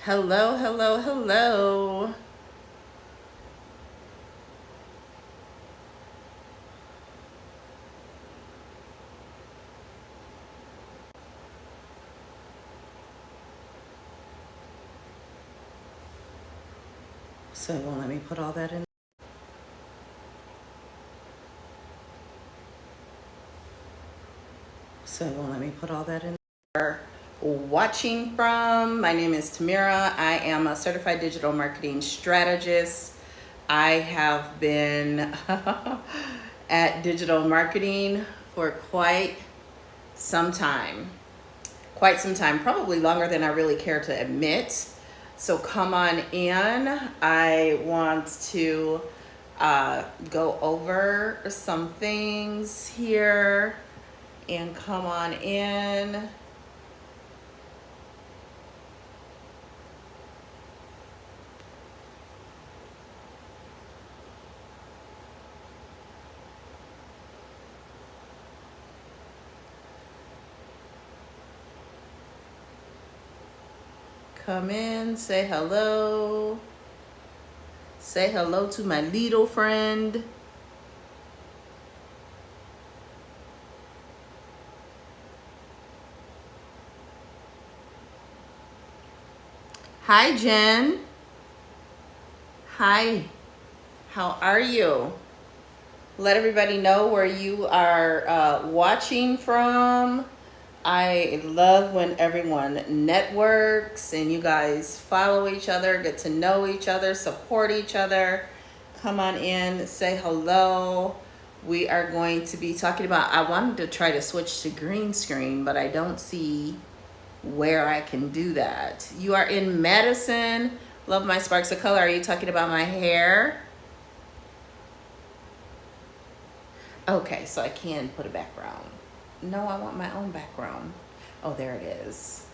Hello, hello, hello. So it won't let me put all that in. So it won't let me put all that in. Watching from, my name is Tamira. I am a certified digital marketing strategist. I have been at digital marketing for quite some time. Probably longer than I really care to admit. So come on in. I want to go over some things here and come on in. Come in, say hello. Say hello to my little friend. Hi, Jen. Hi. How are you? Let everybody know where you are watching from. I love when everyone networks and you guys follow each other, get to know each other, support each other. Come on in, say hello. We are going to be talking about, I wanted to try to switch to green screen, but I don't see where I can do that. You are in Madison. Love my sparks of color. Are you talking about my hair? Okay, so I can put a background. No, I want my own background. Oh, there it is.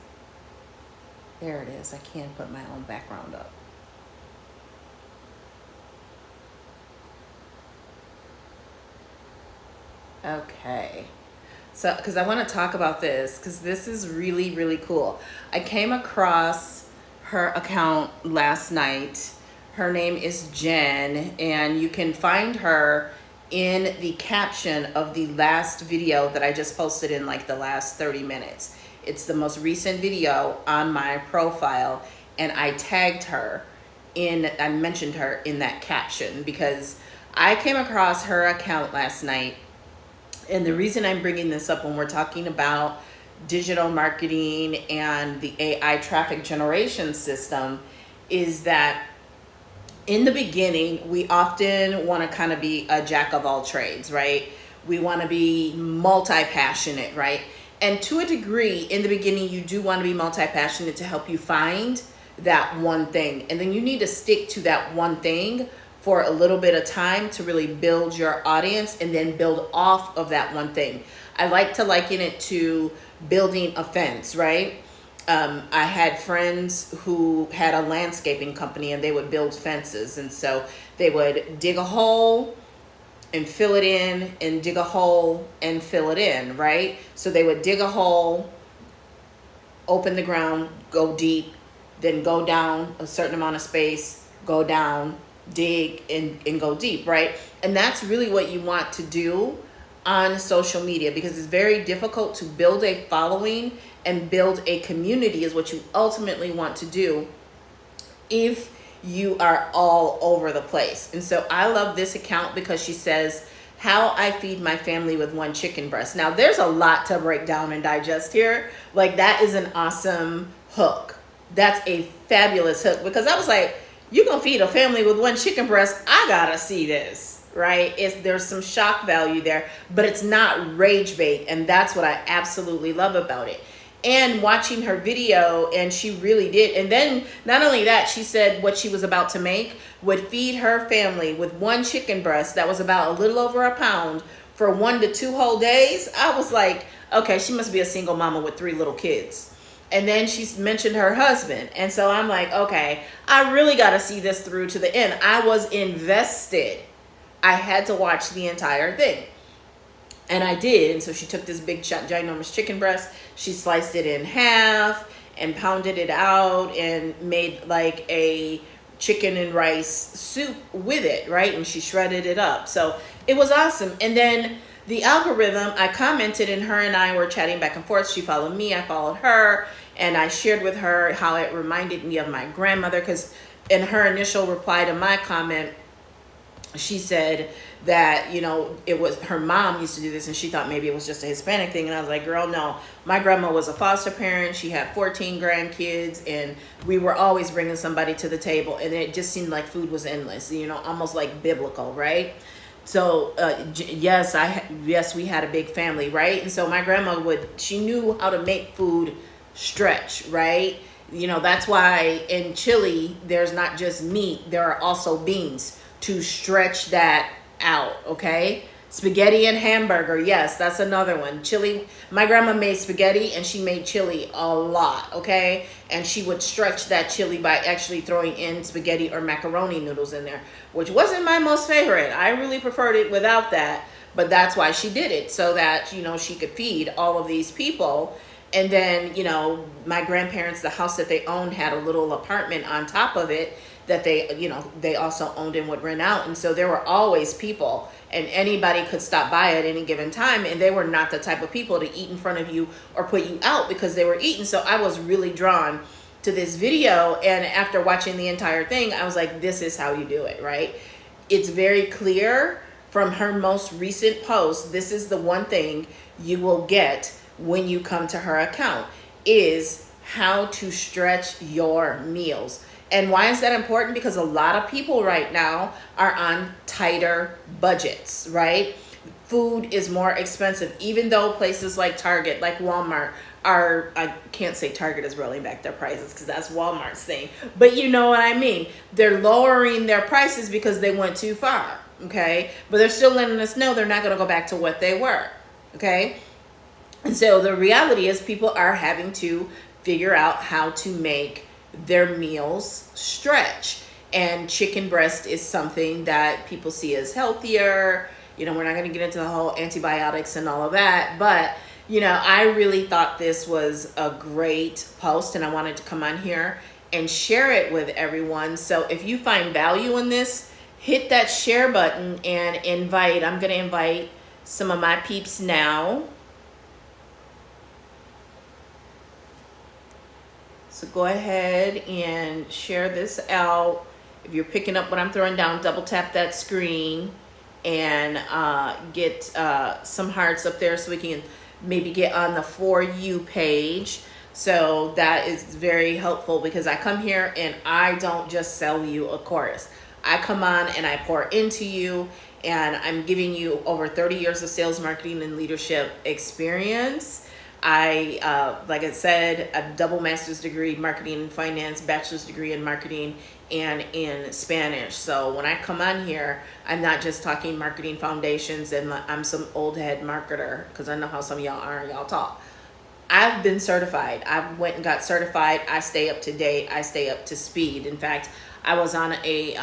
There it is. I can put my own background up. Okay. So, because I want to talk about this, because this is really, really cool. I came across her account last night. Her name is Jen, and you can find her in the caption of the last video that I just posted in like the last 30 minutes. It's the most recent video on my profile, and I tagged her in, I mentioned her in that caption because I came across her account last night. And the reason I'm bringing this up when we're talking about digital marketing and the AI traffic generation system is that in the beginning, we often want to kind of be a jack of all trades, right? We want to be multi-passionate, right? And to a degree, in the beginning, you do want to be multi-passionate to help you find that one thing. And then you need to stick to that one thing for a little bit of time to really build your audience and then build off of that one thing. I like to liken it to building a fence, right? I had friends who had a landscaping company and they would build fences. And so they would dig a hole and fill it in and dig a hole and fill it in, right? So they would dig a hole, open the ground, go deep, then go down a certain amount of space, go down, dig and go deep, right? And that's really what you want to do on social media, because it's very difficult to build a following and build a community is what you ultimately want to do if you are all over the place. And so I love this account because she says, how I feed my family with one chicken breast. Now there's a lot to break down and digest here. Like that is an awesome hook. That's a fabulous hook, because I was like, you gonna feed a family with one chicken breast? I gotta see this, right? There's some shock value there, but it's not rage bait. And that's what I absolutely love about it. And watching her video, and she really did. And then not only that, she said what she was about to make would feed her family with one chicken breast that was about a little over a pound for 1 to 2 whole days. I was like, okay, she must be a single mama with 3 little kids. And then she mentioned her husband. And so I'm like, okay, I really got to see this through to the end. I was invested. I had to watch the entire thing. And I did. And so she took this big ginormous chicken breast. She sliced it in half and pounded it out and made like a chicken and rice soup with it, right? And she shredded it up. So it was awesome. And then the algorithm, I commented, and her and I were chatting back and forth. She followed me, I followed her, and I shared with her how it reminded me of my grandmother, because in her initial reply to my comment, she said that, you know, it was her mom used to do this and she thought maybe it was just a Hispanic thing. And I was like, girl, no, my grandma was a foster parent. She had 14 grandkids, and we were always bringing somebody to the table, and it just seemed like food was endless, you know, almost like biblical, right? So yes, we had a big family, right? And so my grandma she knew how to make food stretch, right? You know, that's why in chili, there's not just meat, there are also beans to stretch that out, okay? Spaghetti and hamburger, yes, that's another one. Chili, my grandma made spaghetti and she made chili a lot, okay? And she would stretch that chili by actually throwing in spaghetti or macaroni noodles in there, which wasn't my most favorite. I really preferred it without that, but that's why she did it, so that, you know, she could feed all of these people. And then, you know, my grandparents, the house that they owned had a little apartment on top of it that they, you know, they also owned and would rent out. And so there were always people, and anybody could stop by at any given time. And they were not the type of people to eat in front of you or put you out because they were eating. So I was really drawn to this video. And after watching the entire thing, I was like, this is how you do it, right? It's very clear from her most recent post. This is the one thing you will get when you come to her account, is how to stretch your meals. And why is that important? Because a lot of people right now are on tighter budgets, right? Food is more expensive, even though places like Target, like Walmart are, I can't say Target is rolling back their prices because that's Walmart's thing, but you know what I mean. They're lowering their prices because they went too far, okay? But they're still letting us know they're not gonna go back to what they were, okay? And so the reality is people are having to figure out how to make their meals stretch. And chicken breast is something that people see as healthier. You know, we're not going to get into the whole antibiotics and all of that, but you know, I really thought this was a great post, and I wanted to come on here and share it with everyone. So if you find value in this, hit that share button and invite. I'm going to invite some of my peeps now. So go ahead and share this out. If you're picking up what I'm throwing down, double tap that screen and get some hearts up there so we can maybe get on the For You page. So that is very helpful, because I come here and I don't just sell you a course. I come on and I pour into you, and I'm giving you over 30 years of sales, marketing, and leadership experience. I, like I said, a double master's degree, marketing and finance, bachelor's degree in marketing and in Spanish. So when I come on here, I'm not just talking marketing foundations and I'm some old head marketer, because I know how some of y'all are and y'all talk. I've been certified. I went and got certified. I stay up to date. I stay up to speed. In fact, I was on a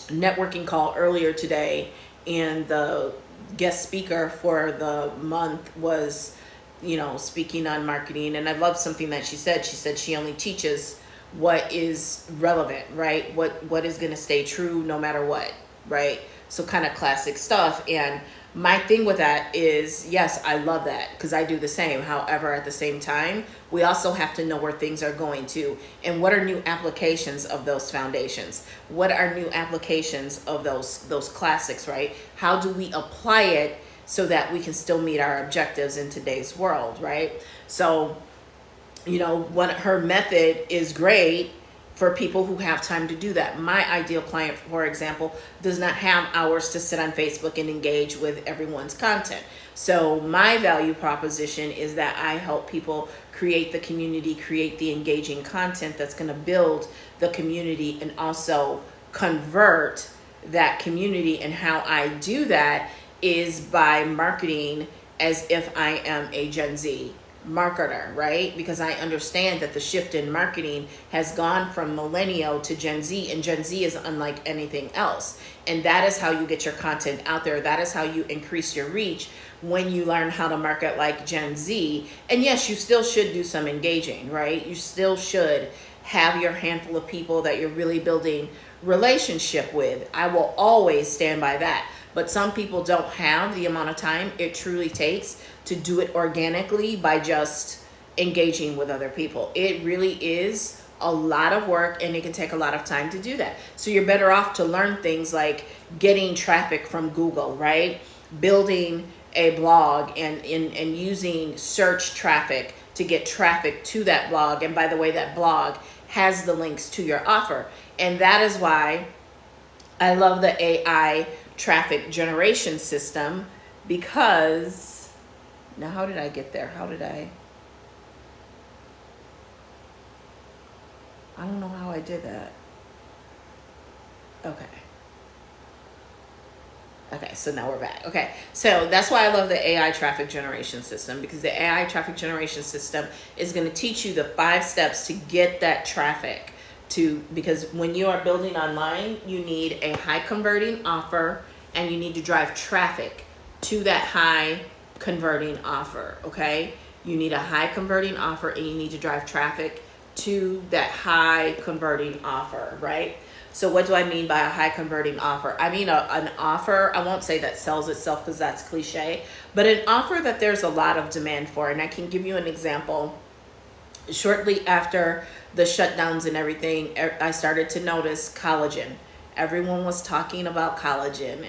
networking call earlier today, and the guest speaker for the month was, you know, speaking on marketing. And I love something that she said. She said she only teaches what is relevant, right? What is going to stay true no matter what, right? So kind of classic stuff. And my thing with that is, yes, I love that, because I do the same. However, at the same time, we also have to know where things are going to, and what are new applications of those foundations? What are new applications of those classics, right? How do we apply it so that we can still meet our objectives in today's world, right? So, you know, her method is great for people who have time to do that. My ideal client, for example, does not have hours to sit on Facebook and engage with everyone's content. So my value proposition is that I help people create the community, create the engaging content that's going to build the community and also convert that community. And how I do that is by marketing as if I am a Gen Z, marketer, right? Because I understand that the shift in marketing has gone from millennial to Gen Z, and Gen Z is unlike anything else. And that is how you get your content out there. That is how you increase your reach, when you learn how to market like Gen Z. And yes, you still should do some engaging, right? You still should have your handful of people that you're really building relationship with. I will always stand by that. But some people don't have the amount of time it truly takes to do it organically by just engaging with other people. It really is a lot of work, and it can take a lot of time to do that. So you're better off to learn things like getting traffic from Google, right? Building a blog and using search traffic to get traffic to that blog. And by the way, that blog has the links to your offer. And that is why I love the AI traffic generation system, because now, how did I get there? I don't know how I did that. Okay, so now we're back. Okay, so that's why I love the AI traffic generation system, because the AI traffic generation system is going to teach you the 5 steps to get that traffic to, because when you are building online, you need a high converting offer, and you need to drive traffic to that high converting offer, okay? You need a high converting offer, and you need to drive traffic to that high converting offer, right? So what do I mean by a high converting offer? I mean an offer, I won't say that sells itself because that's cliche, but an offer that there's a lot of demand for. And I can give you an example. Shortly after the shutdowns and everything, I started to notice collagen. Everyone was talking about collagen,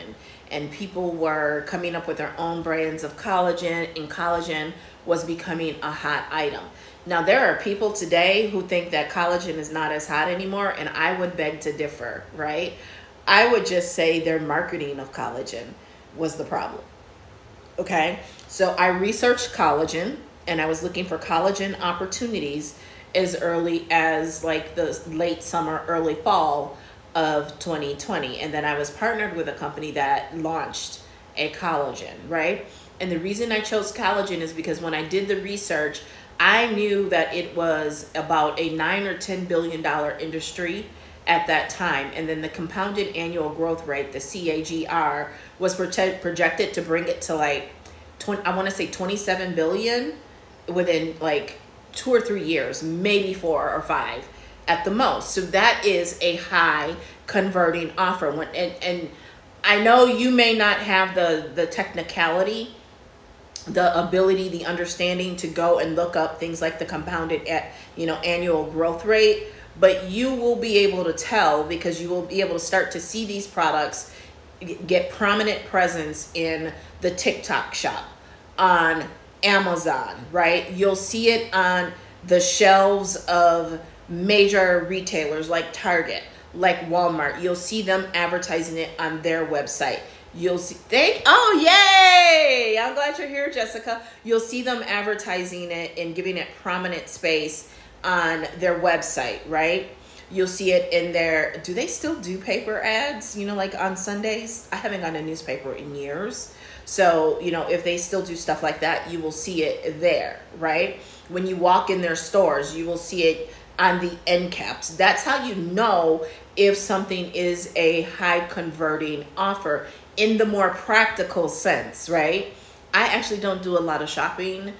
and people were coming up with their own brands of collagen, and collagen was becoming a hot item. Now, there are people today who think that collagen is not as hot anymore, and I would beg to differ, right? I would just say their marketing of collagen was the problem, okay? So I researched collagen, and I was looking for collagen opportunities as early as like the late summer, early fall of 2020. And then I was partnered with a company that launched a collagen, right? And the reason I chose collagen is because when I did the research, I knew that it was about a $9 or $10 billion industry at that time. And then the compounded annual growth rate, the CAGR, was projected to bring it to like, I want to say 27 billion within like 2 or 3 years, maybe 4 or 5 at the most. So that is a high converting offer. And I know you may not have the technicality, the ability, the understanding to go and look up things like the compounded annual growth rate, but you will be able to tell, because you will be able to start to see these products get prominent presence in the TikTok shop, on Amazon, right? You'll see it on the shelves of major retailers like Target, like Walmart. You'll see them advertising it on their website. You'll see, oh, yay! I'm glad you're here, Jessica. You'll see them advertising it and giving it prominent space on their website, right? You'll see it in their, do they still do paper ads, like on Sundays? I haven't gotten a newspaper in years. So, if they still do stuff like that, you will see it there, right? When you walk in their stores, you will see it on the end caps. That's how you know if something is a high converting offer in the more practical sense, right? I actually don't do a lot of shopping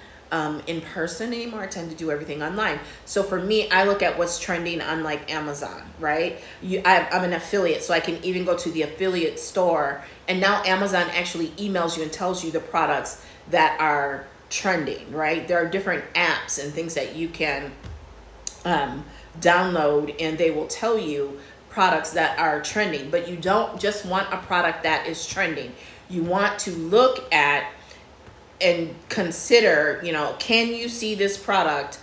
in person anymore. I tend to do everything online. So for me, I look at what's trending on like Amazon, right? I'm an affiliate, so I can even go to the affiliate store. And now Amazon actually emails you and tells you the products that are trending, right? There are different apps and things that you can download, and they will tell you products that are trending. But you don't just want a product that is trending. You want to look at and consider, can you see this product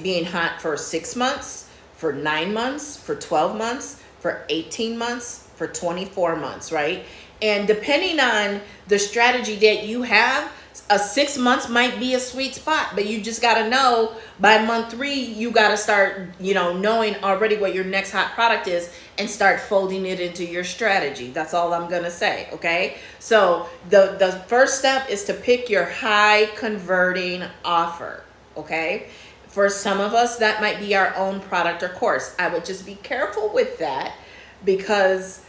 being hot for 6 months, for 9 months, for 12 months, for 18 months, for 24 months, right? And depending on the strategy that you have, 6 months might be a sweet spot, but you just got to know by month 3, you got to start, knowing already what your next hot product is and start folding it into your strategy. That's all I'm going to say. Okay. So the first step is to pick your high converting offer. Okay. For some of us, that might be our own product or course. I would just be careful with that, because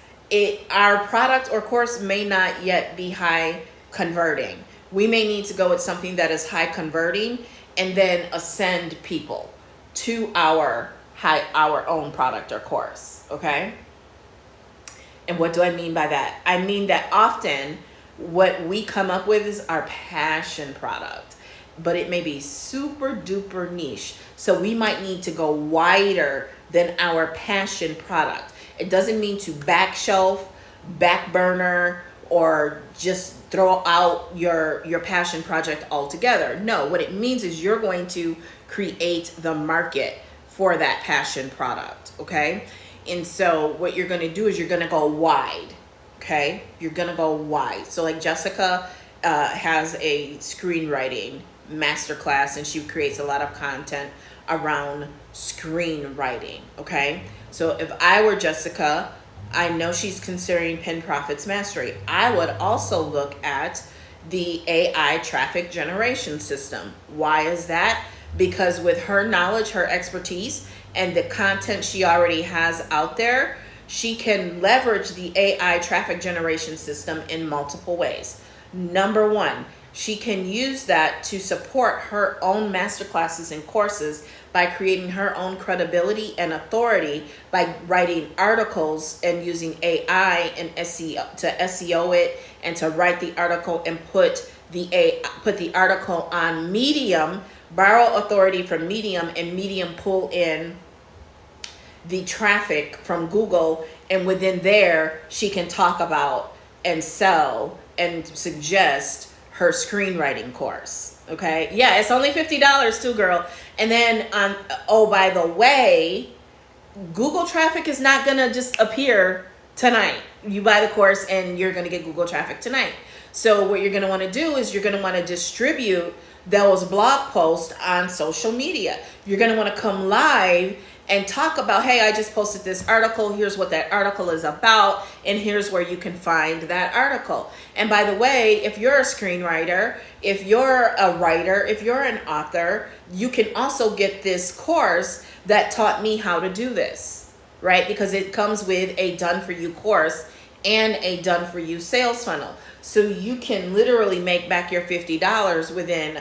our product or course may not yet be high converting. We may need to go with something that is high converting and then ascend people to our own product or course. Okay. And what do I mean by that? I mean that often what we come up with is our passion product, but it may be super duper niche. So we might need to go wider than our passion product. It doesn't mean to back shelf, back burner, or just throw out your passion project altogether. No, what it means is you're going to create the market for that passion product. Okay. And so what you're going to do is you're going to go wide. Okay. You're going to go wide. So like Jessica has a screenwriting masterclass, and she creates a lot of content around screenwriting. Okay. So if I were Jessica, I know she's considering Pin Profits Mastery. I would also look at the AI traffic generation system. Why is that? Because with her knowledge, her expertise, and the content she already has out there, she can leverage the AI traffic generation system in multiple ways. Number one, she can use that to support her own masterclasses and courses by creating her own credibility and authority by writing articles and using AI and SEO to SEO it, and to write the article and put the article on Medium, borrow authority from Medium, and Medium pull in the traffic from Google, and within there she can talk about and sell and suggest her screenwriting course. Okay. Yeah, it's only $50 too, girl. And then by the way, Google traffic is not gonna just appear tonight. You buy the course and you're gonna get Google traffic tonight. So what you're gonna wanna do is you're gonna wanna distribute those blog posts on social media. You're gonna wanna come live and talk about, hey, I just posted this article. Here's what that article is about, and here's where you can find that article. And by the way, if you're a screenwriter, if you're a writer, if you're an author, you can also get this course that taught me how to do this, right? Because it comes with a done-for-you course and a done-for-you sales funnel. So you can literally make back your $50 within,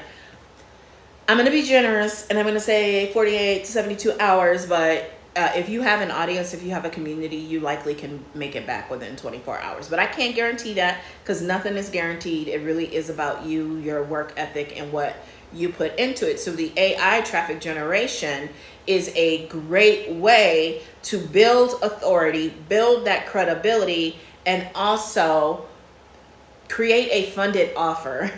I'm going to be generous and I'm going to say 48 to 72 hours, but if you have an audience, if you have a community, you likely can make it back within 24 hours. But I can't guarantee that, because nothing is guaranteed. It really is about you, your work ethic, and what you put into it. So the AI traffic generation is a great way to build authority, build that credibility, and also create a funded offer.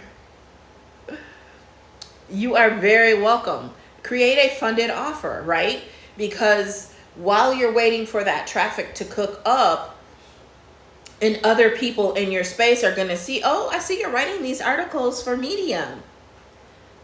You are very welcome. Create a funded offer, right? Because while you're waiting for that traffic to cook up, and other people in your space are going to see, oh, I see you're writing these articles for Medium.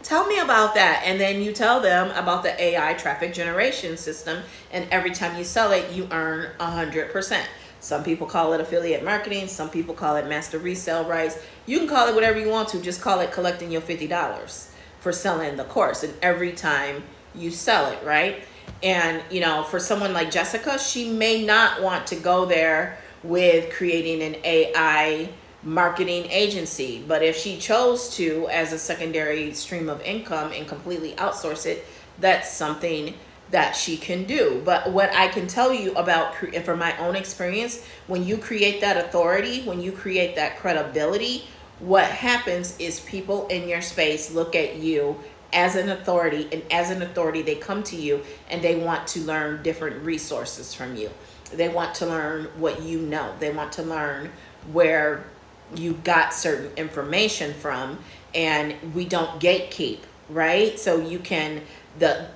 Tell me about that. And then you tell them about the AI traffic generation system. And every time you sell it, you earn 100%. Some people call it affiliate marketing. Some people call it master resale rights. You can call it whatever you want to. Just call it collecting your $50 for selling the course. And every time you sell it, right? And, you know, for someone like Jessica, she may not want to go there with creating an AI marketing agency. But if she chose to as a secondary stream of income and completely outsource it, that's something that she can do. But what I can tell you about, from my own experience, when you create that authority, when you create that credibility, what happens is people in your space look at you as an authority, and as an authority, they come to you and they want to learn different resources from you. They want to learn what you know. They want to learn where you got certain information from, and we don't gatekeep, right? So you can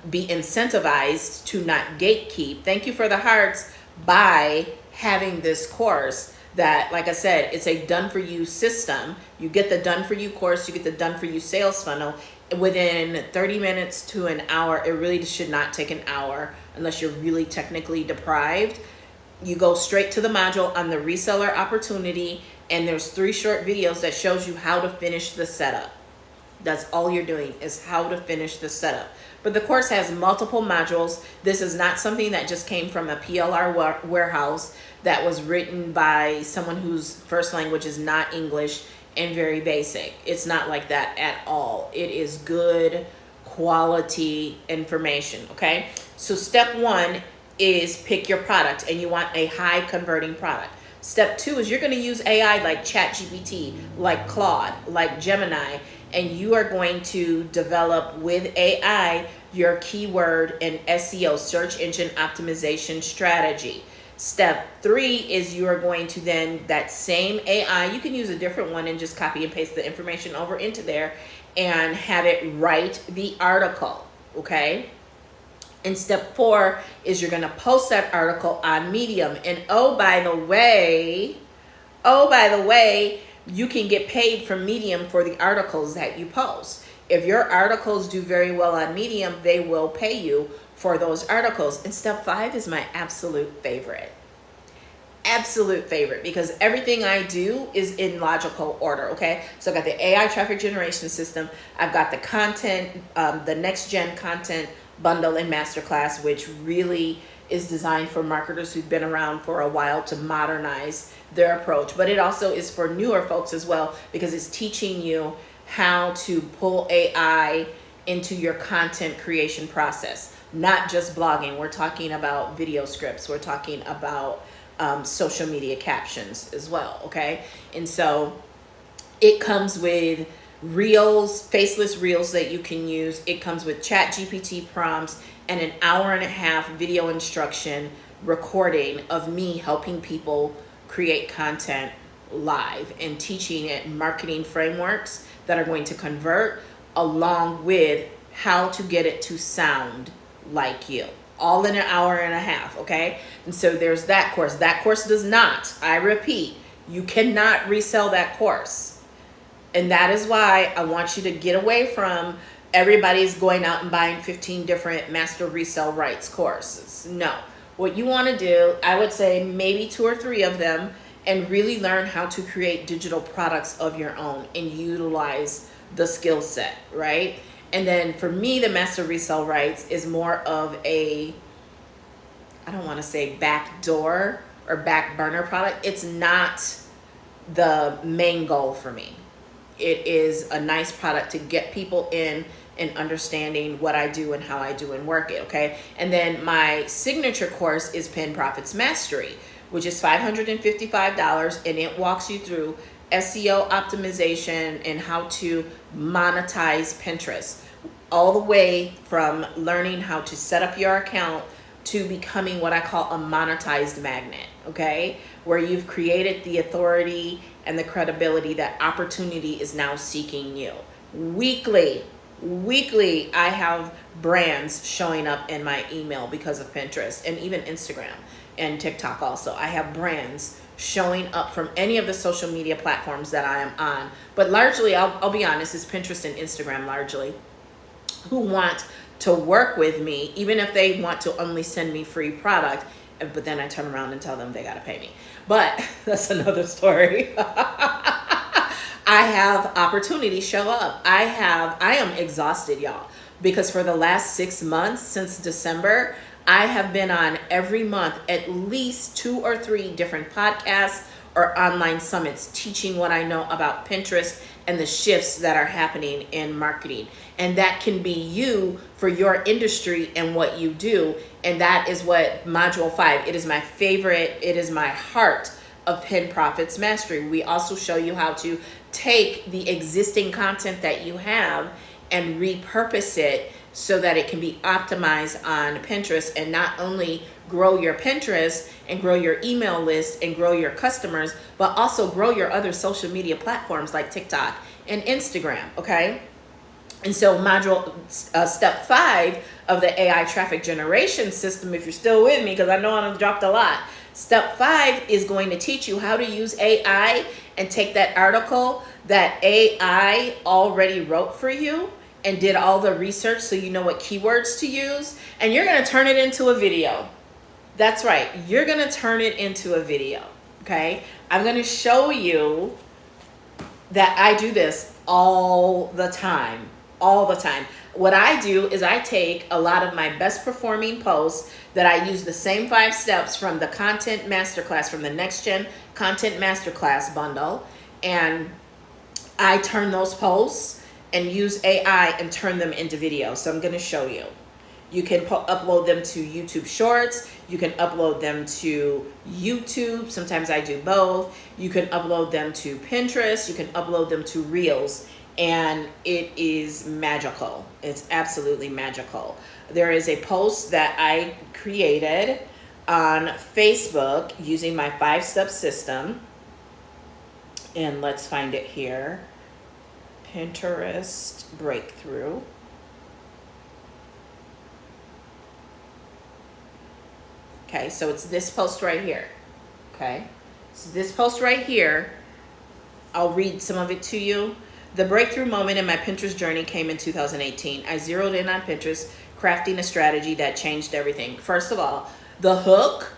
be incentivized to not gatekeep. Thank you for the hearts by having this course that, like I said, it's a done for you system. You get the done for you course, you get the done for you sales funnel within 30 minutes to an hour. It really should not take an hour unless you're really technically deprived. You go straight to the module on the reseller opportunity, and there's 3 short videos that shows you how to finish the setup. That's all you're doing, is how to finish the setup. But the course has multiple modules. This is not something that just came from a PLR warehouse that was written by someone whose first language is not English and very basic. It's not like that at all. It is good quality information, okay? So step 1 is pick your product, and you want a high converting product. Step 2 is you're going to use AI like ChatGPT, like Claude, like Gemini, and you are going to develop with AI your keyword and SEO, search engine optimization strategy. Step 3 is you are going to then, that same AI, you can use a different one and just copy and paste the information over into there and have it write the article, okay? And step 4 is you're going to post that article on Medium. And oh, by the way, you can get paid from Medium for the articles that you post. If your articles do very well on Medium, they will pay you for those articles. And step 5 is my absolute favorite. Absolute favorite, because everything I do is in logical order, okay? So I've got the AI traffic generation system. I've got the content, the next gen content bundle and masterclass, which really is designed for marketers who've been around for a while to modernize their approach. But it also is for newer folks as well, because it's teaching you how to pull AI into your content creation process. Not just blogging. We're talking about video scripts. We're talking about social media captions as well, okay? And so it comes with reels, faceless reels that you can use. It comes with ChatGPT prompts and an 1.5 hour video instruction recording of me helping people create content live and teaching it marketing frameworks that are going to convert, along with how to get it to sound like you, all in an 1.5 hours, okay? And so there's that course. That course does not, I repeat, you cannot resell that course. And that is why I want you to get away from everybody's going out and buying 15 different master resell rights courses. No. What you want to do, I would say maybe 2 or 3 of them, and really learn how to create digital products of your own and utilize the skill set, right? And then for me, the master resell rights is more of a, I don't want to say backdoor or back burner product. It's not the main goal for me. It is a nice product to get people in and understanding what I do and how I do and work it, okay? And then my signature course is Pin Profits Mastery, which is $555, and it walks you through SEO optimization and how to monetize Pinterest, all the way from learning how to set up your account to becoming what I call a monetized magnet, okay? Where you've created the authority and the credibility that opportunity is now seeking you. Weekly, I have brands showing up in my email because of Pinterest, and even Instagram and TikTok also. I have brands showing up from any of the social media platforms that I am on. But largely, I'll be honest, it's Pinterest and Instagram largely, who want to work with me, even if they want to only send me free product, but then I turn around and tell them they got to pay me. But that's another story. I have opportunities show up. I am exhausted, y'all, because for the last 6 months since December, I have been on every month at least 2 or 3 different podcasts or online summits teaching what I know about Pinterest and the shifts that are happening in marketing. And that can be you for your industry and what you do. And that is what Module 5, it is my favorite, it is my heart of Pin Profits Mastery. We also show you how to take the existing content that you have and repurpose it so that it can be optimized on Pinterest, and not only grow your Pinterest and grow your email list and grow your customers, but also grow your other social media platforms like TikTok and Instagram, okay? And so step 5 of the AI traffic generation system, if you're still with me, because I know I've dropped a lot. Step 5 is going to teach you how to use AI and take that article that AI already wrote for you and did all the research so you know what keywords to use, and you're going to turn it into a video. That's right, you're going to turn it into a video, okay? I'm going to show you that I do this all the time, all the time. What I do is I take a lot of my best performing posts that I use the same 5 steps from the content masterclass, from the Next Gen Content Masterclass bundle, and I turn those posts and use AI and turn them into videos. So I'm going to show you. You can upload them to YouTube Shorts. You can upload them to YouTube. Sometimes I do both. You can upload them to Pinterest. You can upload them to Reels. And it is magical. It's absolutely magical. There is a post that I created on Facebook using my 5-step system. And let's find it here. Pinterest breakthrough. Okay, so it's this post right here. Okay, so this post right here, I'll read some of it to you. The breakthrough moment in my Pinterest journey came in 2018. I zeroed in on Pinterest, crafting a strategy that changed everything. First of all, the hook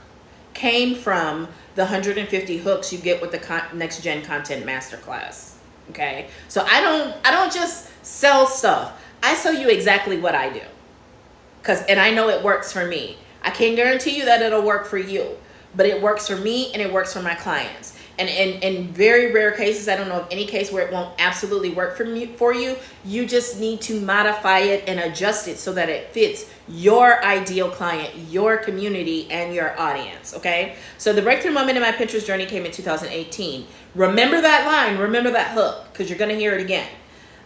came from the 150 hooks you get with the Next Gen Content Masterclass. Okay, so I don't just sell stuff. I sell you exactly what I do, and I know it works for me. I can't guarantee you that it'll work for you, but it works for me and it works for my clients. And in very rare cases, I don't know of any case where it won't absolutely work for you. You just need to modify it and adjust it so that it fits your ideal client, your community, and your audience, okay? So the breakthrough moment in my Pinterest journey came in 2018. Remember that line, remember that hook, because you're gonna hear it again.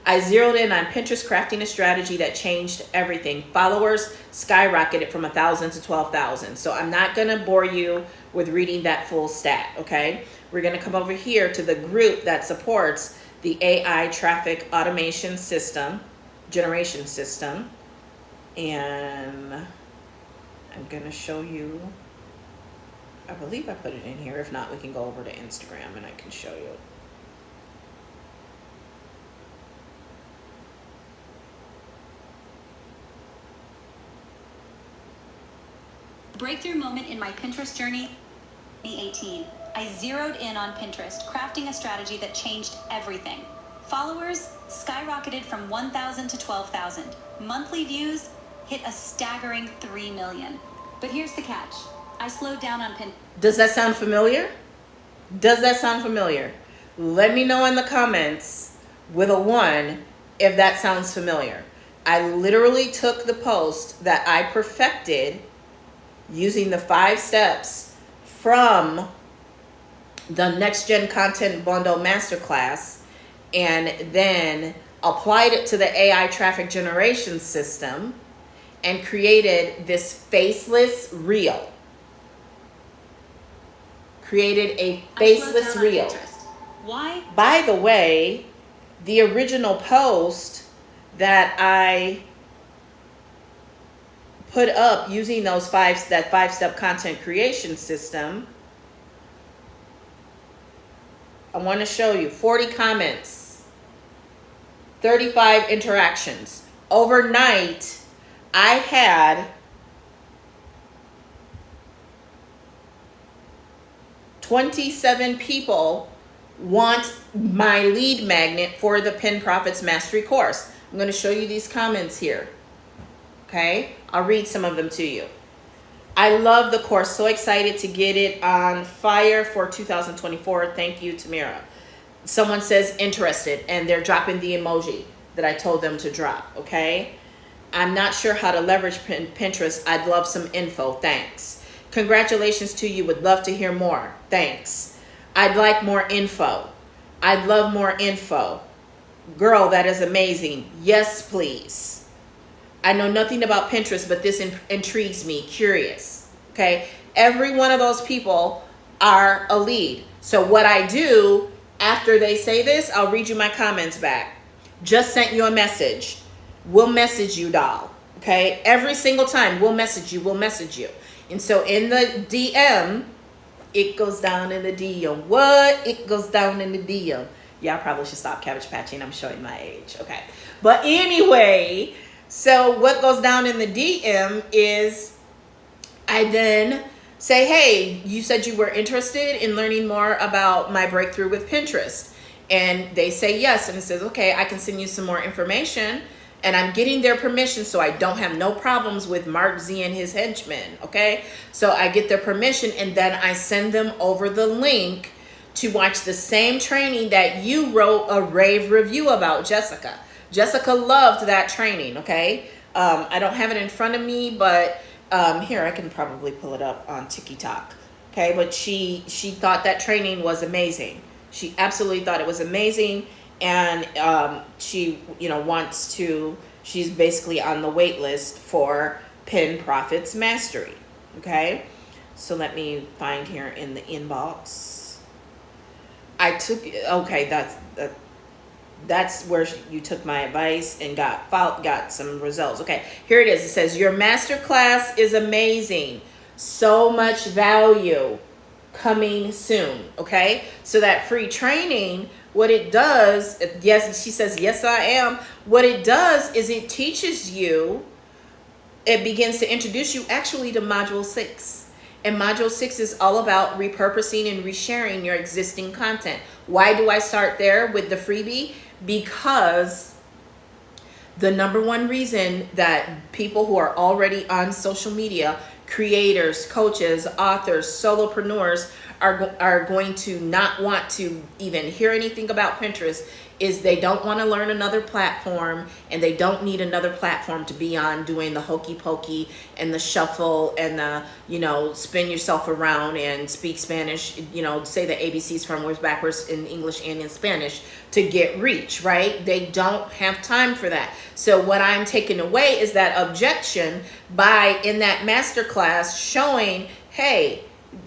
I zeroed in on Pinterest, crafting a strategy that changed everything. Followers skyrocketed from 1,000 to 12,000. So I'm not gonna bore you with reading that full stat, okay? We're gonna come over here to the group that supports the AI traffic automation system, generation system. And I'm gonna show you, I believe I put it in here. If not, we can go over to Instagram and I can show you. Breakthrough moment in my Pinterest journey, 2018. I zeroed in on Pinterest, crafting a strategy that changed everything. Followers skyrocketed from 1,000 to 12,000. Monthly views hit a staggering 3 million. But here's the catch. I slowed down on Pinterest. Does that sound familiar? Does that sound familiar? Let me know in the comments with a 1 if that sounds familiar. I literally took the post that I perfected using the 5 steps from the Next Gen Content Bundle Masterclass and then applied it to the AI traffic generation system and created this faceless reel. Created a faceless reel. Why? By the way, the original post that I put up using those that 5-step content creation system, I want to show you 40 comments, 35 interactions. Overnight, I had 27 people want my lead magnet for the Pin Profits Mastery course. I'm going to show you these comments here. Okay, I'll read some of them to you. I love the course. So excited to get it on fire for 2024. Thank you, Tamira. Someone says interested, and they're dropping the emoji that I told them to drop, okay? I'm not sure how to leverage Pinterest. I'd love some info. Thanks. Congratulations to you. Would love to hear more. Thanks. I'd like more info. I'd love more info. Girl, that is amazing. Yes, please. I know nothing about Pinterest, but this intrigues me. Curious. Okay. Every one of those people are a lead. So what I do after they say this, I'll read you my comments back. Just sent you a message. We'll message you, doll. Okay. Every single time we'll message you. We'll message you. And so in the DM, It goes down in the DM. What? It goes down in the DM. Yeah, I probably should stop cabbage patching. I'm showing my age. Okay. But anyway, so what goes down in the DM is I then say, hey, you said you were interested in learning more about my breakthrough with Pinterest. And they say yes. And it says, okay, I can send you some more information. And I'm getting their permission so I don't have no problems with Mark Z and his henchmen, okay? So I get their permission, and then I send them over the link to watch the same training that you wrote a rave review about, Jessica. Jessica loved that training, okay? I don't have it in front of me, but here, I can probably pull it up on TikTok, okay? But she thought that training was amazing. She absolutely thought it was amazing. And she, wants to, she's basically on the wait list for Pin Profits Mastery. Okay. So let me find here in the inbox. That's where you took my advice and got some results. Okay. Here it is. It says, your masterclass is amazing. So much value coming soon. Okay. So that free training, what it does, yes, she says, yes, I am. What it does is it teaches you, it begins to introduce you actually to Module 6. And Module 6 is all about repurposing and resharing your existing content. Why do I start there with the freebie? Because the number one reason that people who are already on social media, creators, coaches, authors, solopreneurs, are going to not want to even hear anything about Pinterest is they don't want to learn another platform, and they don't need another platform to be on doing the hokey pokey and the shuffle and the, spin yourself around and speak Spanish, say the ABCs frontwards, backwards in English and in Spanish to get reach, right? They don't have time for that. So what I'm taking away is that objection by, in that masterclass, showing, hey,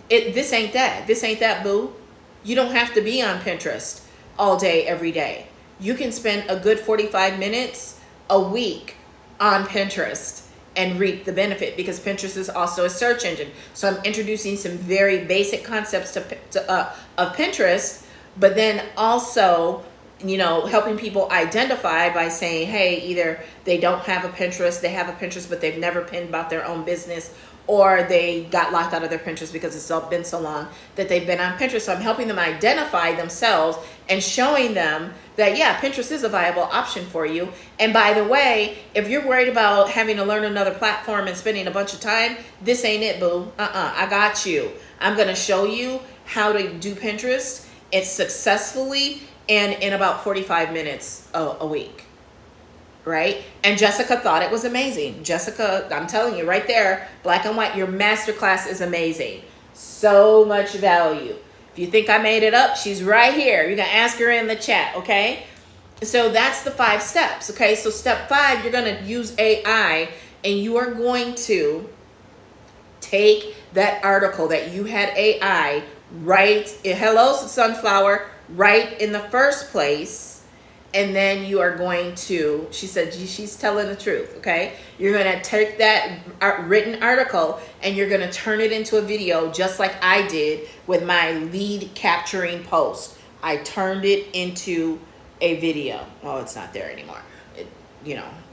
this ain't that, boo. You don't have to be on Pinterest all day, every day. You can spend a good 45 minutes a week on Pinterest and reap the benefit, because Pinterest is also a search engine. So I'm introducing some very basic concepts of Pinterest, but then also, helping people identify by saying, hey, either they don't have a Pinterest, they have a Pinterest, but they've never pinned about their own business, or they got locked out of their Pinterest because it's been so long that they've been on Pinterest. So I'm helping them identify themselves and showing them that, yeah, Pinterest is a viable option for you. And by the way, if you're worried about having to learn another platform and spending a bunch of time, this ain't it, boo. I got you. I'm going to show you how to do Pinterest successfully and in about 45 minutes a week. Right? And Jessica thought it was amazing. Jessica, I'm telling you right there, black and white, your masterclass is amazing. So much value. If you think I made it up, she's right here. You can ask her in the chat, okay? So that's the 5 steps, okay? So step 5, you're going to use AI, and you are going to take that article that you had AI write, hello, sunflower, write in the first place. And then you are going to, she said, she's telling the truth, okay? You're going to take that written article and you're going to turn it into a video, just like I did with my lead capturing post. I turned it into a video. Oh, it's not there anymore.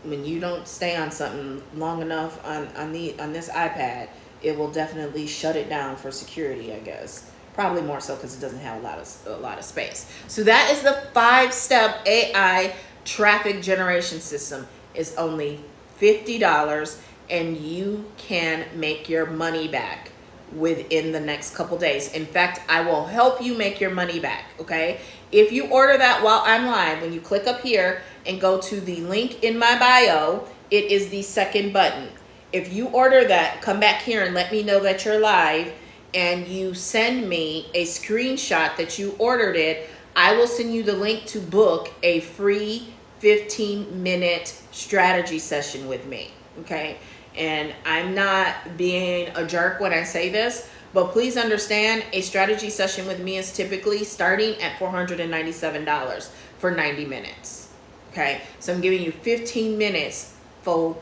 When you don't stay on something long enough on this iPad, it will definitely shut it down for security, I guess. Probably more so because it doesn't have a lot of space. So that is the 5-step AI traffic generation system. It's only $50, and you can make your money back within the next couple days. In fact, I will help you make your money back, okay? If you order that while I'm live, when you click up here and go to the link in my bio, it is the second button. If you order that, come back here and let me know that you're live, and you send me a screenshot that you ordered it, I will send you the link to book a free 15-minute strategy session with me, okay? And I'm not being a jerk when I say this, but please understand, a strategy session with me is typically starting at $497 for 90 minutes, okay? So I'm giving you 15 minutes for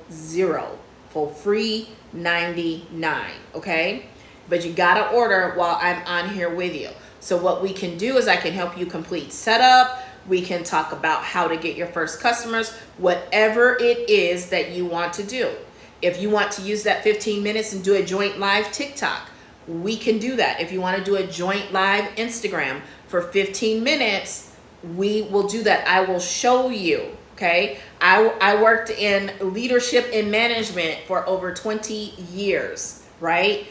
free 99, okay? but you gotta order while I'm on here with you. So what we can do is I can help you complete setup. We can talk about how to get your first customers, whatever it is that you want to do. If you want to use that 15 minutes and do a joint live TikTok, we can do that. If you want to do a joint live Instagram for 15 minutes, we will do that. I will show you, okay? I worked in leadership and management for over 20 years, right?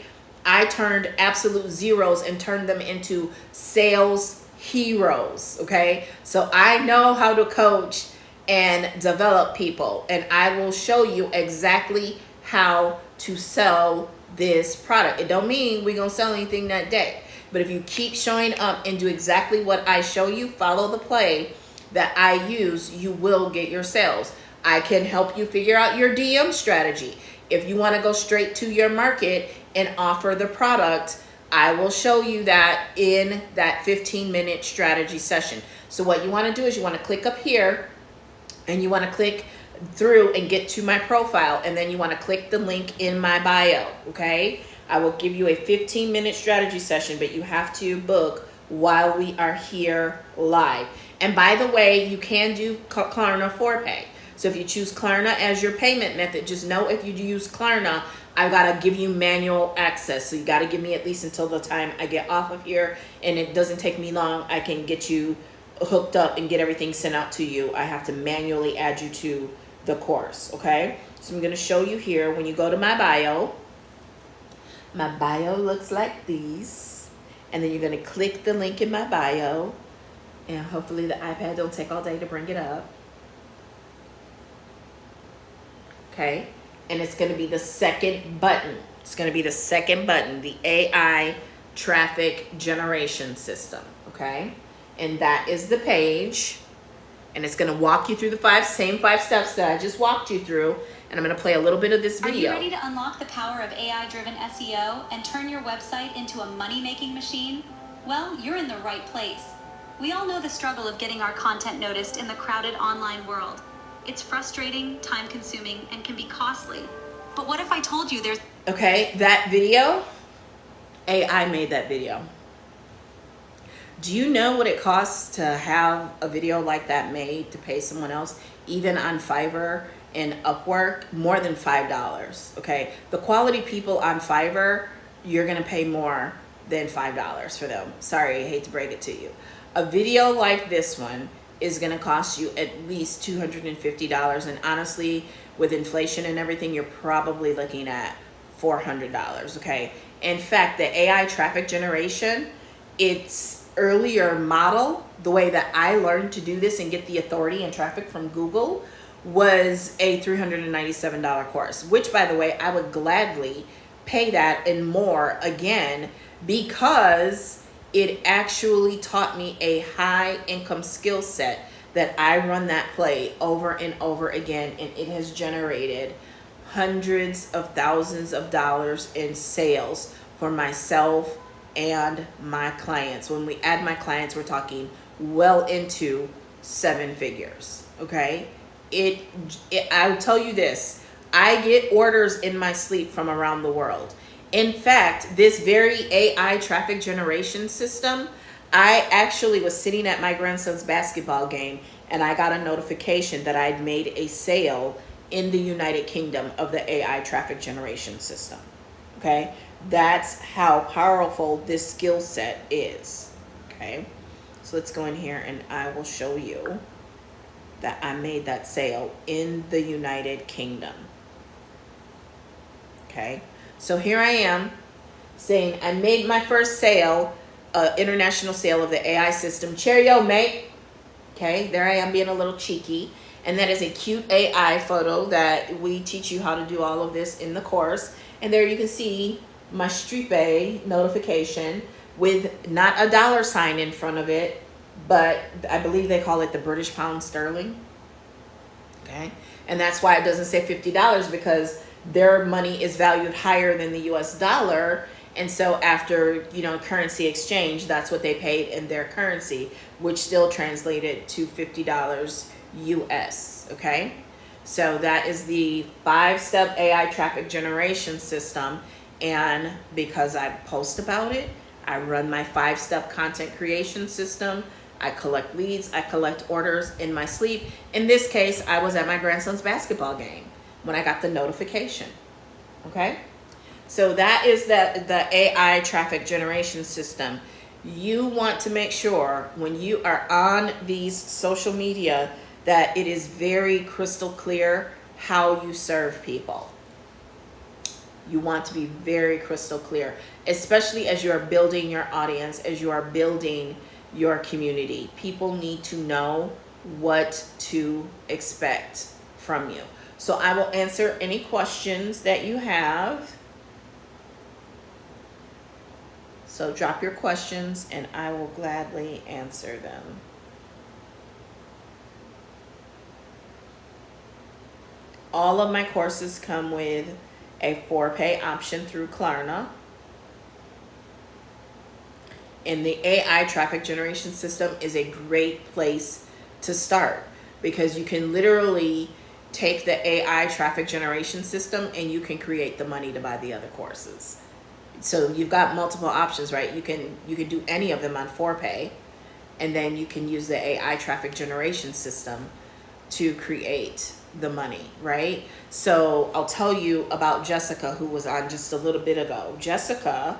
I turned absolute zeros and turned them into sales heroes, okay? So I know how to coach and develop people, and I will show you exactly how to sell this product. It don't mean we're gonna sell anything that day, but if you keep showing up and do exactly what I show you, follow the play that I use, you will get your sales. I can help you figure out your DM strategy. If you want to go straight to your market and offer the product, I will show you that in that 15-minute strategy session. So what you want to do is you want to click up here and you want to click through and get to my profile, and then you want to click the link in my bio, okay? I will give you a 15-minute strategy session, but you have to book while we are here live. And by the way, you can do Klarna Forepay. So if you choose Klarna as your payment method, just know if you use Klarna, I've got to give you manual access. So you got to give me at least until the time I get off of here, and it doesn't take me long. I can get you hooked up and get everything sent out to you. I have to manually add you to the course, okay? So I'm going to show you here. When you go to my bio looks like this, and then you're going to click the link in my bio, and hopefully the iPad don't take all day to bring it up. Okay, and it's going to be the second button. It's going to be the second button, the AI traffic generation system, okay? And that is the page, and it's going to walk you through the same five steps that I just walked you through, and I'm going to play a little bit of this video. Are you ready to unlock the power of AI-driven SEO and turn your website into a money-making machine? Well, you're in the right place. We all know the struggle of getting our content noticed in the crowded online world. It's frustrating, time-consuming, and can be costly. But what if I told you there's... Okay, that video, AI made that video. Do you know what it costs to have a video like that made to pay someone else, even on Fiverr and Upwork? More than $5, okay? The quality people on Fiverr, you're gonna pay more than $5 for them. Sorry, I hate to break it to you. A video like this one is gonna cost you at least $250, and honestly, with inflation and everything, you're probably looking at $400, okay? In fact, the AI traffic generation, its earlier model, the way that I learned to do this and get the authority and traffic from Google, was a $397 course, which, by the way, I would gladly pay that and more again, because it actually taught me a high income skill set that I run that play over and over again, and it has generated hundreds of thousands of dollars in sales for myself and my clients. When we add my clients, we're talking well into 7 figures, okay? I'll tell you this, I get orders in my sleep from around the world. In fact, this very AI traffic generation system, I actually was sitting at my grandson's basketball game, and I got a notification that I'd made a sale in the United Kingdom of the AI traffic generation system, okay? That's how powerful this skill set is, okay? So let's go in here and I will show you that I made that sale in the United Kingdom, okay? So here I am saying I made my first sale, international sale of the AI system. Cheerio, mate. Okay, there I am being a little cheeky. And that is a cute AI photo that we teach you how to do all of this in the course. And there you can see my Stripe notification with not a dollar sign in front of it, but I believe they call it the British pound sterling. Okay, and that's why it doesn't say $50, because their money is valued higher than the US dollar. And so after, you know, currency exchange, that's what they paid in their currency, which still translated to $50 US, okay? So that is the 5-step AI traffic generation system. And because I post about it, I run my 5-step content creation system. I collect leads, I collect orders in my sleep. In this case, I was at my grandson's basketball game when I got the notification. Okay? So that is the AI traffic generation system. You want to make sure when you are on these social media that it is very crystal clear how you serve people. You want to be very crystal clear, especially as you are building your audience, as you are building your community. People need to know what to expect from you. So I will answer any questions that you have. So drop your questions and I will gladly answer them. All of my courses come with a 4-pay option through Klarna. And the AI traffic generation system is a great place to start because you can literally take the AI traffic generation system and you can create the money to buy the other courses. So you've got multiple options, right? You can do any of them on 4-pay, and then you can use the AI traffic generation system to create the money, right? So I'll tell you about Jessica, who was on just a little bit ago. Jessica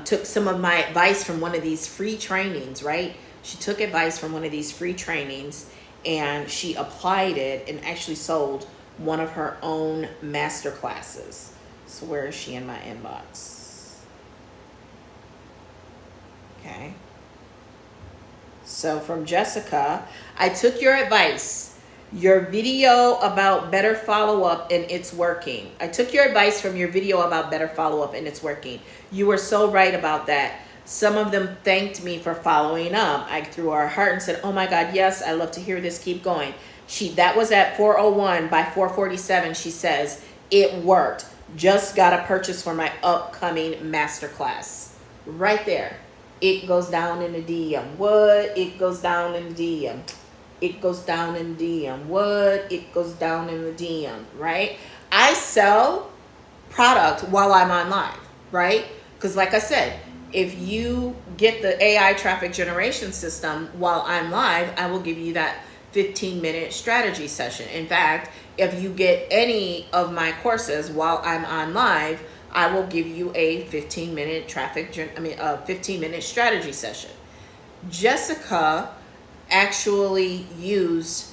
took some of my advice from one of these free trainings, right? She took advice from one of these free trainings and she applied it and actually sold one of her own master classes. So where is she in my inbox? Okay. So from Jessica, I took your advice, your video about better follow-up and it's working. I took your advice from your video about better follow-up and it's working. You were so right about that. Some of them thanked me for following up. I threw her a heart and said, oh my God, yes, I love to hear this. Keep going. That was at 4:01. By 4:47, she says, it worked. Just got a purchase for my upcoming masterclass. Right there. It goes down in the DM. What? It goes down in the DM. It goes down in the DM. What? It goes down in the DM, right? I sell product while I'm on live, right? Because like I said, if you get the AI traffic generation system while I'm live, I will give you that 15-minute strategy session. In fact, if you get any of my courses while I'm on live, I will give you a 15-minute 15-minute strategy session. Jessica actually used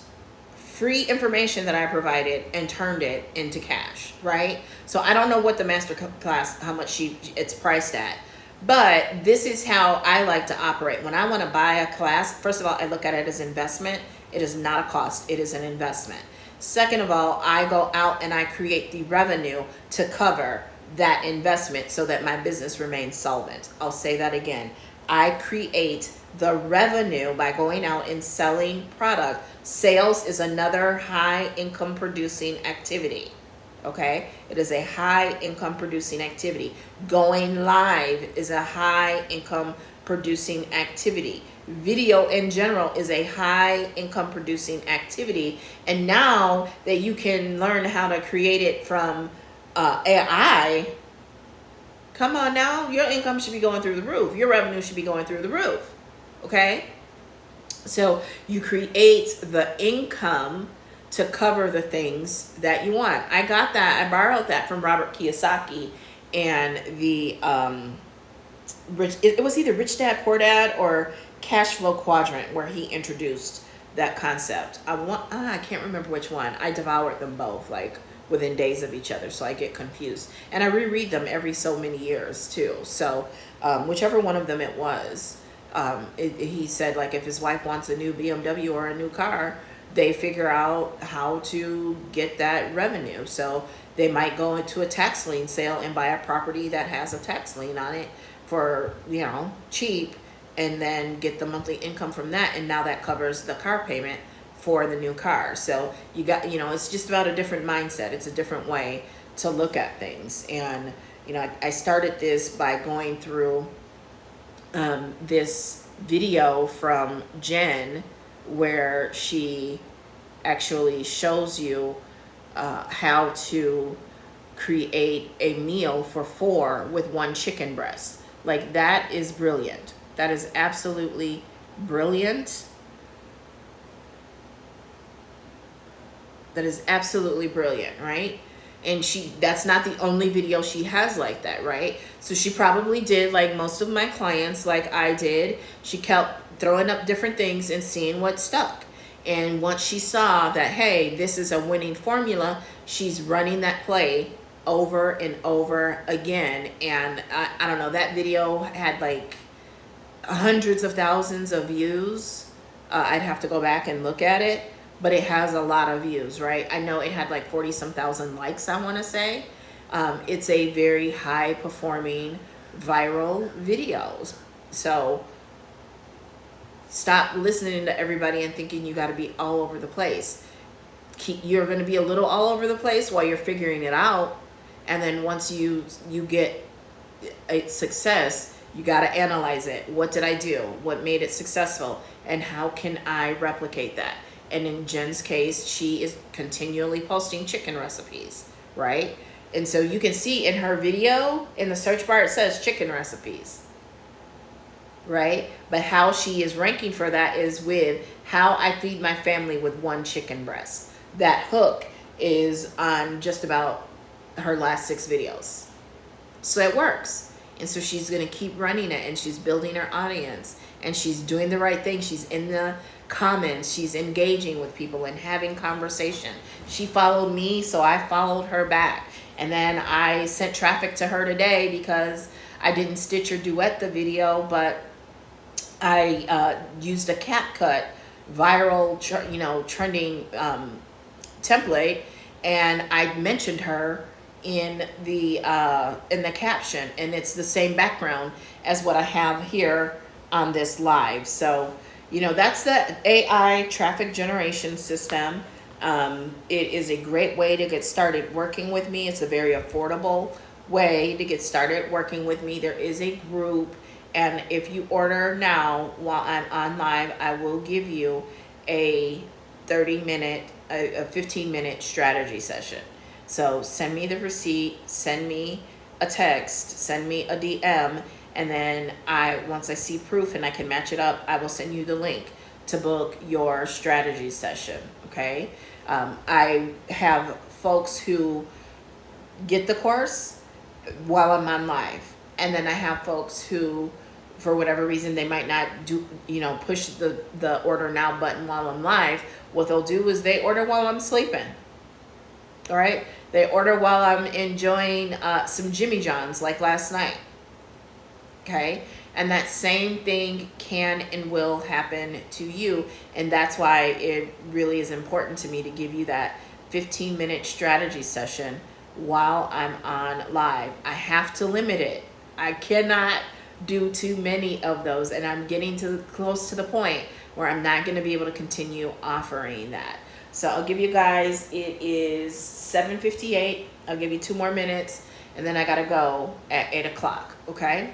free information that I provided and turned it into cash, right? So I don't know what the master class, how much it's priced at, but this is how I like to operate. When I want to buy a class, first of all, I look at it as investment. It is not a cost, it is an investment. Second of all, I go out and I create the revenue to cover that investment so that my business remains solvent. I'll say that again. I create the revenue by going out and selling product. Sales is another high income producing activity. Okay? It is a high income producing activity. Going live is a high income producing activity. Video in general is a high income producing activity. And now that you can learn how to create it from AI, come on now, your income should be going through the roof. Your revenue should be going through the roof. Okay? So you create the income to cover the things that you want. I got that. I borrowed that from Robert Kiyosaki and the it was either Rich Dad Poor Dad or Cash Flow Quadrant, where he introduced that concept. I can't remember which one. I devoured them both like within days of each other, so I get confused. And I reread them every so many years too. So whichever one of them it was, he said like if his wife wants a new BMW or a new car, they figure out how to get that revenue. So they might go into a tax lien sale and buy a property that has a tax lien on it for, cheap, and then get the monthly income from that. And now that covers the car payment for the new car. So you got, it's just about a different mindset. It's a different way to look at things. And, I started this by going through this video from Jen, where she actually shows you how to create a meal for 4 with 1 chicken breast. Like, that is brilliant. That is absolutely brilliant. That is absolutely brilliant, right? And that's not the only video she has like that, right? So she probably did, like most of my clients, like I did, she kept throwing up different things and seeing what stuck. And once she saw that, hey, this is a winning formula, she's running that play over and over again. And I don't know, that video had like hundreds of thousands of views. I'd have to go back and look at it, but it has a lot of views, right? I know it had like 40-some thousand likes, I want to say. It's a very high performing viral video. So stop listening to everybody and thinking you got to be all over the place. You're going to be a little all over the place while you're figuring it out. And then once you get a success, you got to analyze it. What did I do? What made it successful? And how can I replicate that? And in Jen's case, she is continually posting chicken recipes, right? And so you can see in her video, in the search bar, it says chicken recipes, right? But how she is ranking for that is with how I feed my family with 1 chicken breast. That hook is on just about her last 6 videos. So it works. And so she's going to keep running it, and she's building her audience, and she's doing the right thing. She's in the comments, she's engaging with people and having conversation. She followed me, so I followed her back. And then I sent traffic to her today because I didn't stitch or duet the video, but I used a CapCut viral, trending template, and I mentioned her in the caption, and it's the same background as what I have here on this live. So that's the AI traffic generation system. It is a great way to get started working with me. It's a very affordable way to get started working with me. There is a group, and if you order now while I'm on live, I will give you a 30-minute, a 15-minute strategy session. So send me the receipt, send me a text, send me a DM, and then once I see proof and I can match it up, I will send you the link to book your strategy session, okay? I have folks who get the course while I'm on live, and then I have folks who, for whatever reason, they might not push the order now button while I'm live. What they'll do is they order while I'm sleeping. All right, they order while I'm enjoying some Jimmy John's like last night. Okay, and that same thing can and will happen to you, and that's why it really is important to me to give you that 15-minute strategy session while I'm on live. I have to limit it. I cannot do too many of those, and I'm getting close to the point where I'm not going to be able to continue offering that. So I'll give you guys, it is 7:58. I'll give you 2 more minutes, and then I got to go at 8 o'clock, okay?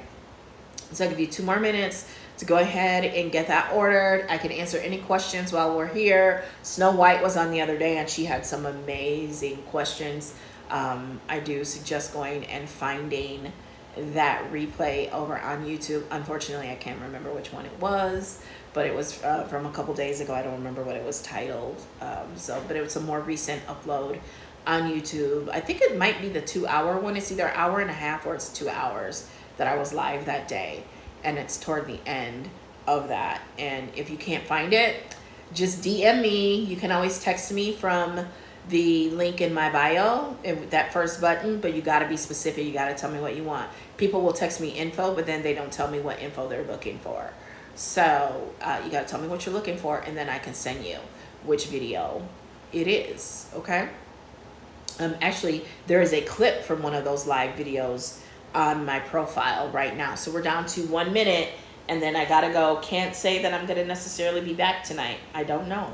So I'll give you 2 more minutes to go ahead and get that ordered. I can answer any questions while we're here. Snow White was on the other day, and she had some amazing questions. I do suggest going and finding that replay over on YouTube. Unfortunately, I can't remember which one it was, but it was from a couple days ago. I don't remember what it was titled. But it was a more recent upload on YouTube. I think it might be the 2-hour one. It's either an hour and a half or it's 2 hours that I was live that day, and it's toward the end of that. And if you can't find it, just DM me. You can always text me from the link in my bio, that first button, but you got to be specific. You got to tell me what you want. People will text me info, but then they don't tell me what info they're looking for. So you got to tell me what you're looking for, and then I can send you which video it is, okay? Actually, there is a clip from one of those live videos on my profile right now. So we're down to 1 minute, and then I got to go. Can't say that I'm going to necessarily be back tonight. I don't know.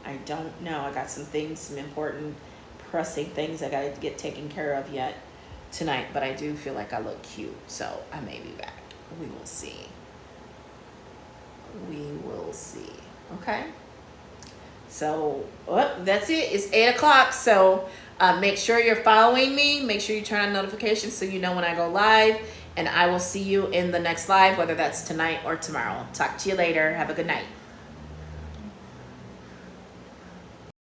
I got some things, some important pressing things I got to get taken care of yet tonight, but I do feel like I look cute, so I may be back. We will see. Okay? So, that's it. It's 8 o'clock, so Make sure you're following me. Make sure you turn on notifications so you know when I go live. And I will see you in the next live, whether that's tonight or tomorrow. Talk to you later. Have a good night.